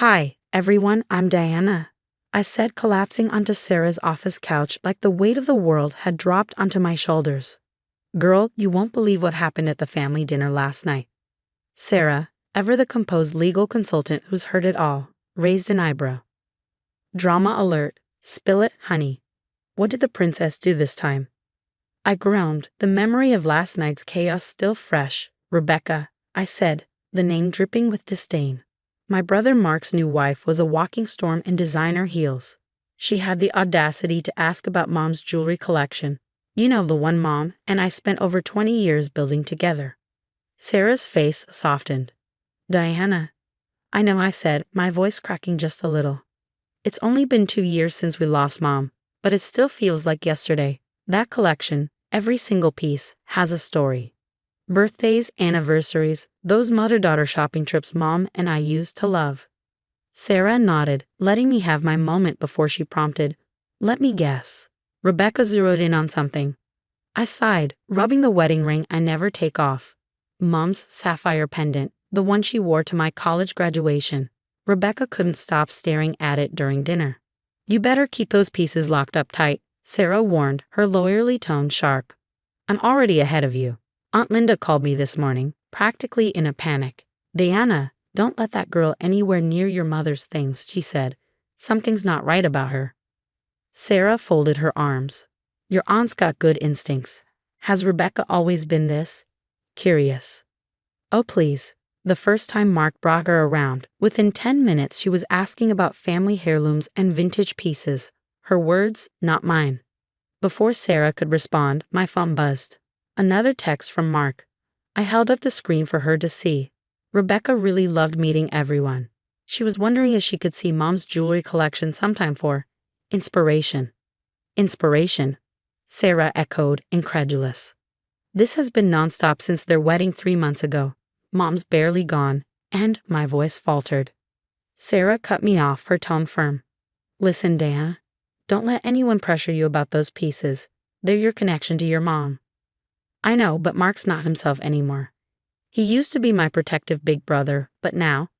Hi, everyone, I'm Diana. I said, collapsing onto Sarah's office couch like the weight of the world had dropped onto my shoulders. Girl, you won't believe what happened at the family dinner last night. Sarah, ever the composed legal consultant who's heard it all, raised an eyebrow. Drama alert. Spill it, honey. What did the princess do this time? I groaned, the memory of last night's chaos still fresh. Rebecca, I said, the name dripping with disdain. My brother Mark's new wife was a walking storm in designer heels. She had the audacity to ask about Mom's jewelry collection. You know, the one Mom and I spent over 20 years building together. Sarah's face softened. Diana. I know, I said, my voice cracking just a little. It's only been 2 years since we lost Mom, but it still feels like yesterday. That collection, every single piece, has a story. Birthdays, anniversaries, those mother-daughter shopping trips Mom and I used to love. Sarah nodded, letting me have my moment before she prompted, let me guess. Rebecca zeroed in on something. I sighed, rubbing the wedding ring I never take off. Mom's sapphire pendant, the one she wore to my college graduation. Rebecca couldn't stop staring at it during dinner. You better keep those pieces locked up tight, Sarah warned, her lawyerly tone sharp. I'm already ahead of you. Aunt Linda called me this morning, practically in a panic. Diana, don't let that girl anywhere near your mother's things, she said. Something's not right about her. Sarah folded her arms. Your aunt's got good instincts. Has Rebecca always been this? Curious. Oh, please. The first time Mark brought her around, within 10 minutes she was asking about family heirlooms and vintage pieces. Her words, not mine. Before Sarah could respond, my phone buzzed. Another text from Mark. I held up the screen for her to see. Rebecca really loved meeting everyone. She was wondering if she could see Mom's jewelry collection sometime for inspiration. Inspiration? Sarah echoed, incredulous. This has been nonstop since their wedding 3 months ago. Mom's barely gone, and my voice faltered. Sarah cut me off, her tone firm. Listen, Diana, don't let anyone pressure you about those pieces. They're your connection to your mom. I know, but Mark's not himself anymore. He used to be my protective big brother, but now,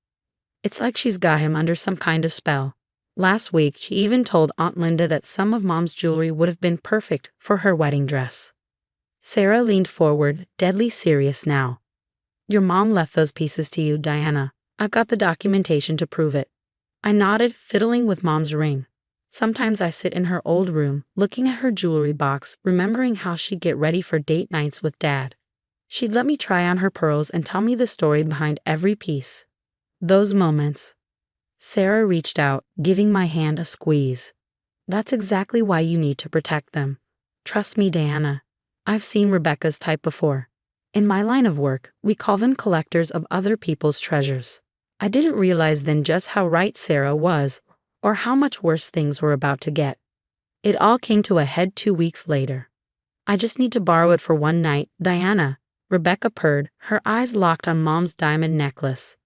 it's like she's got him under some kind of spell. Last week, she even told Aunt Linda that some of Mom's jewelry would have been perfect for her wedding dress. Sarah leaned forward, deadly serious now. Your mom left those pieces to you, Diana. I've got the documentation to prove it. I nodded, fiddling with Mom's ring. Sometimes I sit in her old room, looking at her jewelry box, remembering how she'd get ready for date nights with Dad. She'd let me try on her pearls and tell me the story behind every piece. Those moments. Sarah reached out, giving my hand a squeeze. That's exactly why you need to protect them. Trust me, Diana. I've seen Rebecca's type before. In my line of work, we call them collectors of other people's treasures. I didn't realize then just how right Sarah was, or how much worse things were about to get. It all came to a head 2 weeks later. I just need to borrow it for one night, Diana, Rebecca purred, her eyes locked on Mom's diamond necklace.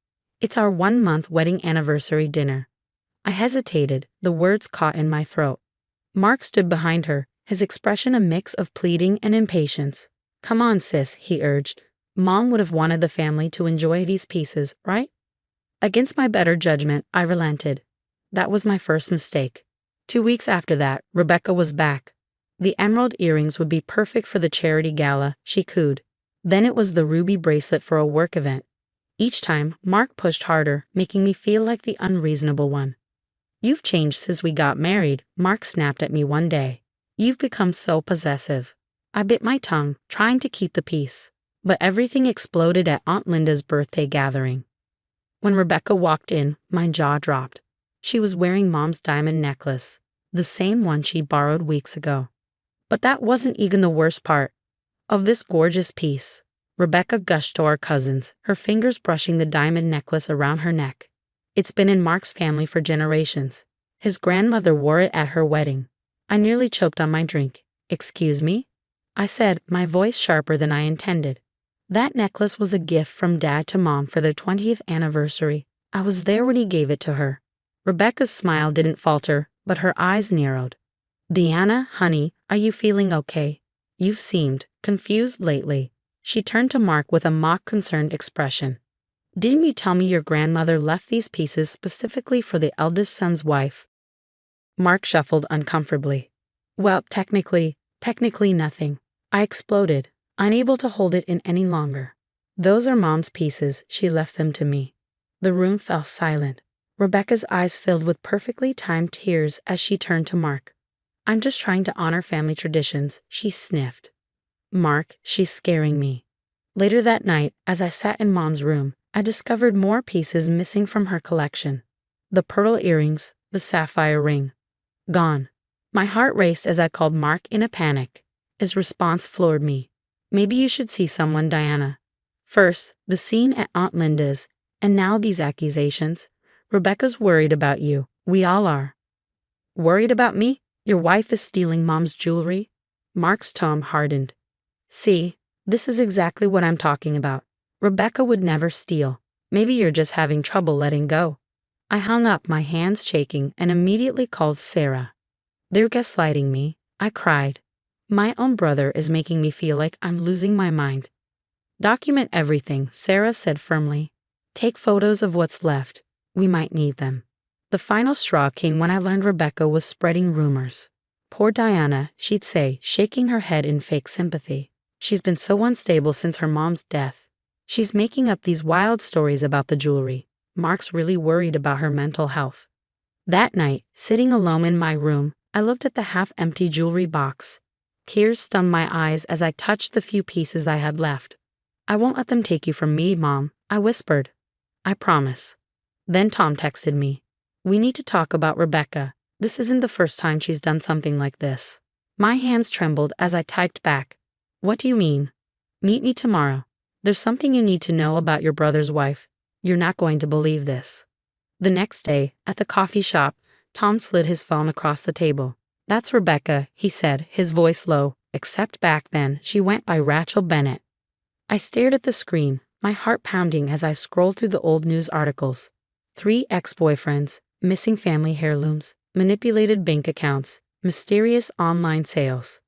It's our 1-month wedding anniversary dinner. I hesitated, the words caught in my throat. Mark stood behind her, his expression a mix of pleading and impatience. Come on, sis, he urged. Mom would have wanted the family to enjoy these pieces, right? Against my better judgment, I relented. That was my first mistake. 2 weeks after that, Rebecca was back. The emerald earrings would be perfect for the charity gala, she cooed. Then it was the ruby bracelet for a work event. Each time, Mark pushed harder, making me feel like the unreasonable one. You've changed since we got married, Mark snapped at me one day. You've become so possessive. I bit my tongue, trying to keep the peace. But everything exploded at Aunt Linda's birthday gathering. When Rebecca walked in, my jaw dropped. She was wearing Mom's diamond necklace, the same one she'd borrowed weeks ago. But that wasn't even the worst part of this gorgeous piece. Rebecca gushed to our cousins, her fingers brushing the diamond necklace around her neck. It's been in Mark's family for generations. His grandmother wore it at her wedding. I nearly choked on my drink. Excuse me? I said, my voice sharper than I intended. That necklace was a gift from Dad to Mom for their 20th anniversary. I was there when he gave it to her. Rebecca's smile didn't falter, but her eyes narrowed. Diana, honey, are you feeling okay? You've seemed confused lately. She turned to Mark with a mock concerned expression. Didn't you tell me your grandmother left these pieces specifically for the eldest son's wife? Mark shuffled uncomfortably. Well, technically nothing. I exploded, unable to hold it in any longer. Those are Mom's pieces, she left them to me. The room fell silent. Rebecca's eyes filled with perfectly timed tears as she turned to Mark. I'm just trying to honor family traditions, she sniffed. Mark, she's scaring me. Later that night, as I sat in Mom's room, I discovered more pieces missing from her collection. The pearl earrings, the sapphire ring. Gone. My heart raced as I called Mark in a panic. His response floored me. Maybe you should see someone, Diana. First, the scene at Aunt Linda's, and now these accusations. Rebecca's worried about you. We all are. Worried about me? Your wife is stealing Mom's jewelry? Mark's tone hardened. See, this is exactly what I'm talking about. Rebecca would never steal. Maybe you're just having trouble letting go. I hung up, my hands shaking, and immediately called Sarah. They're gaslighting me, I cried. My own brother is making me feel like I'm losing my mind. Document everything, Sarah said firmly. Take photos of what's left. We might need them. The final straw came when I learned Rebecca was spreading rumors. Poor Diana, she'd say, shaking her head in fake sympathy. She's been so unstable since her mom's death. She's making up these wild stories about the jewelry. Mark's really worried about her mental health. That night, sitting alone in my room, I looked at the half-empty jewelry box. Tears stung my eyes as I touched the few pieces I had left. I won't let them take you from me, Mom, I whispered. I promise. Then Tom texted me. We need to talk about Rebecca. This isn't the first time she's done something like this. My hands trembled as I typed back. What do you mean? Meet me tomorrow. There's something you need to know about your brother's wife. You're not going to believe this. The next day, at the coffee shop, Tom slid his phone across the table. That's Rebecca, he said, his voice low, except back then she went by Rachel Bennett. I stared at the screen, my heart pounding as I scrolled through the old news articles. 3 ex-boyfriends, missing family heirlooms, manipulated bank accounts, mysterious online sales.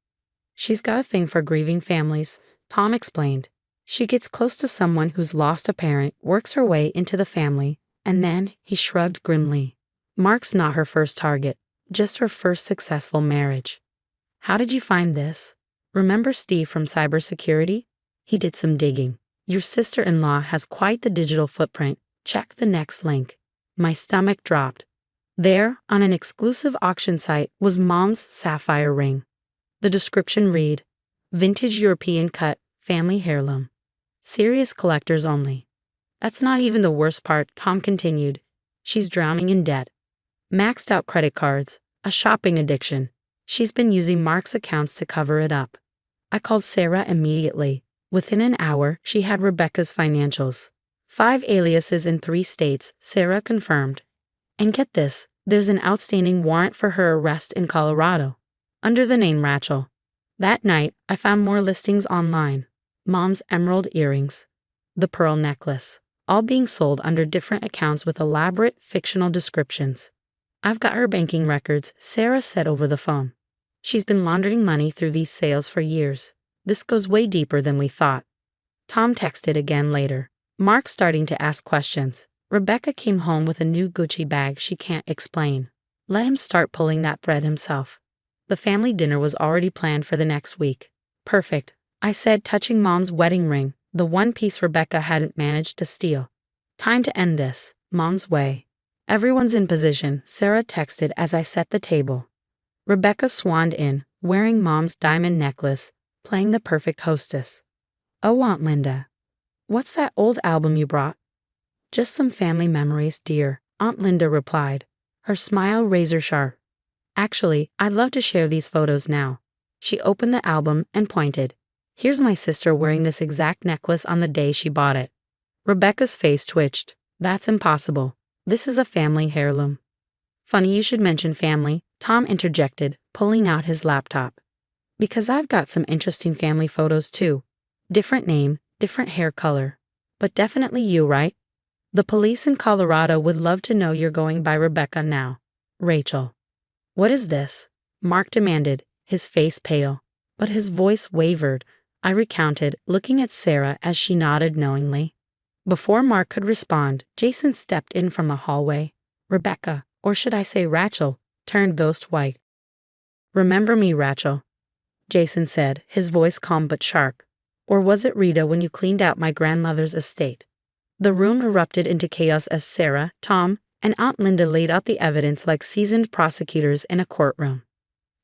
She's got a thing for grieving families, Tom explained. She gets close to someone who's lost a parent, works her way into the family, and then, he shrugged grimly. Mark's not her first target, just her first successful marriage. How did you find this? Remember Steve from cybersecurity? He did some digging. Your sister-in-law has quite the digital footprint. Check the next link. My stomach dropped. There, on an exclusive auction site, was Mom's sapphire ring. The description read, Vintage European cut, family heirloom. Serious collectors only. That's not even the worst part, Tom continued. She's drowning in debt. Maxed out credit cards, a shopping addiction. She's been using Mark's accounts to cover it up. I called Sarah immediately. Within an hour, she had Rebecca's financials. 5 aliases in 3 states, Sarah confirmed. And get this, there's an outstanding warrant for her arrest in Colorado, under the name Rachel. That night, I found more listings online. Mom's emerald earrings, the pearl necklace, all being sold under different accounts with elaborate fictional descriptions. I've got her banking records, Sarah said over the phone. She's been laundering money through these sales for years. This goes way deeper than we thought. Tom texted again later. Mark's starting to ask questions. Rebecca came home with a new Gucci bag she can't explain. Let him start pulling that thread himself. The family dinner was already planned for the next week. Perfect, I said, touching Mom's wedding ring, the one piece Rebecca hadn't managed to steal. Time to end this, Mom's way. Everyone's in position, Sarah texted as I set the table. Rebecca swanned in, wearing Mom's diamond necklace, playing the perfect hostess. Oh, Aunt Linda. What's that old album you brought? Just some family memories, dear, Aunt Linda replied, her smile razor sharp. Actually, I'd love to share these photos now. She opened the album and pointed. Here's my sister wearing this exact necklace on the day she bought it. Rebecca's face twitched. That's impossible. This is a family heirloom. Funny you should mention family, Tom interjected, pulling out his laptop. Because I've got some interesting family photos too. Different name, different hair color. But definitely you, right? The police in Colorado would love to know you're going by Rebecca now. Rachel. What is this? Mark demanded, his face pale. But his voice wavered. I recounted, looking at Sarah as she nodded knowingly. Before Mark could respond, Jason stepped in from the hallway. Rebecca, or should I say Rachel, turned ghost white. "Remember me, Rachel," Jason said, his voice calm but sharp. "Or was it Rita when you cleaned out my grandmother's estate?" The room erupted into chaos as Sarah, Tom, and Aunt Linda laid out the evidence like seasoned prosecutors in a courtroom.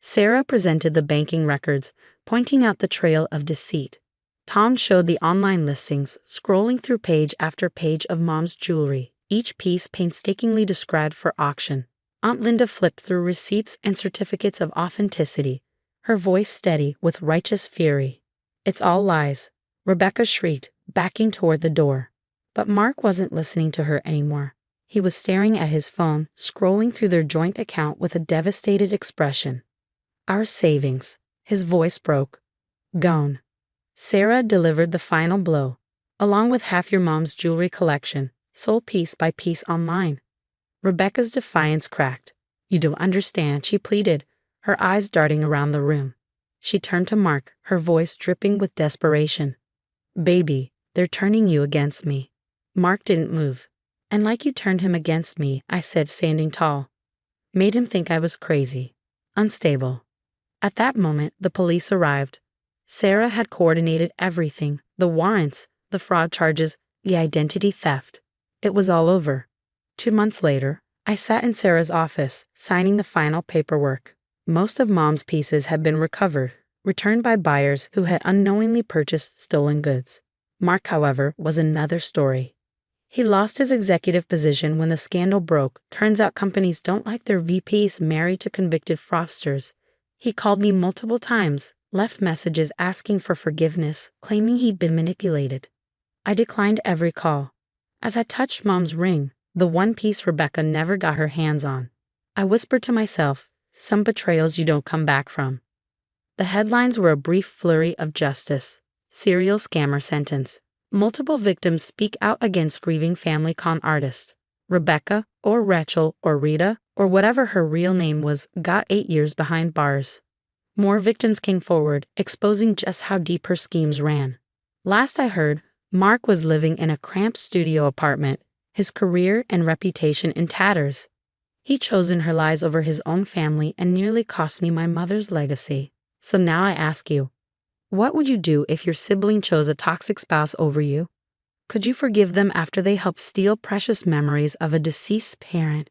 Sarah presented the banking records, pointing out the trail of deceit. Tom showed the online listings, scrolling through page after page of Mom's jewelry, each piece painstakingly described for auction. Aunt Linda flipped through receipts and certificates of authenticity, her voice steady with righteous fury. "It's all lies," Rebecca shrieked, backing toward the door. But Mark wasn't listening to her anymore. He was staring at his phone, scrolling through their joint account with a devastated expression. "Our savings," his voice broke. "Gone." Sarah delivered the final blow, along with half your mom's jewelry collection, sold piece by piece online. Rebecca's defiance cracked. "You don't understand," she pleaded, her eyes darting around the room. She turned to Mark, her voice dripping with desperation. "Baby, they're turning you against me." Mark didn't move. "And like you turned him against me," I said, standing tall. "Made him think I was crazy. Unstable." At that moment, the police arrived. Sarah had coordinated everything, the warrants, the fraud charges, the identity theft. It was all over. 2 months later, I sat in Sarah's office, signing the final paperwork. Most of Mom's pieces had been recovered, returned by buyers who had unknowingly purchased stolen goods. Mark, however, was another story. He lost his executive position when the scandal broke. Turns out companies don't like their VPs married to convicted fraudsters. He called me multiple times, left messages asking for forgiveness, claiming he'd been manipulated. I declined every call. As I touched Mom's ring, the one piece Rebecca never got her hands on, I whispered to myself, "Some betrayals you don't come back from." The headlines were a brief flurry of justice. Serial scammer sentence. Multiple victims speak out against grieving family con artist. Rebecca, or Rachel, or Rita, or whatever her real name was, got 8 years behind bars. More victims came forward, exposing just how deep her schemes ran. Last I heard, Mark was living in a cramped studio apartment, his career and reputation in tatters. He'd chosen her lies over his own family and nearly cost me my mother's legacy. So now I ask you, what would you do if your sibling chose a toxic spouse over you? Could you forgive them after they helped steal precious memories of a deceased parent?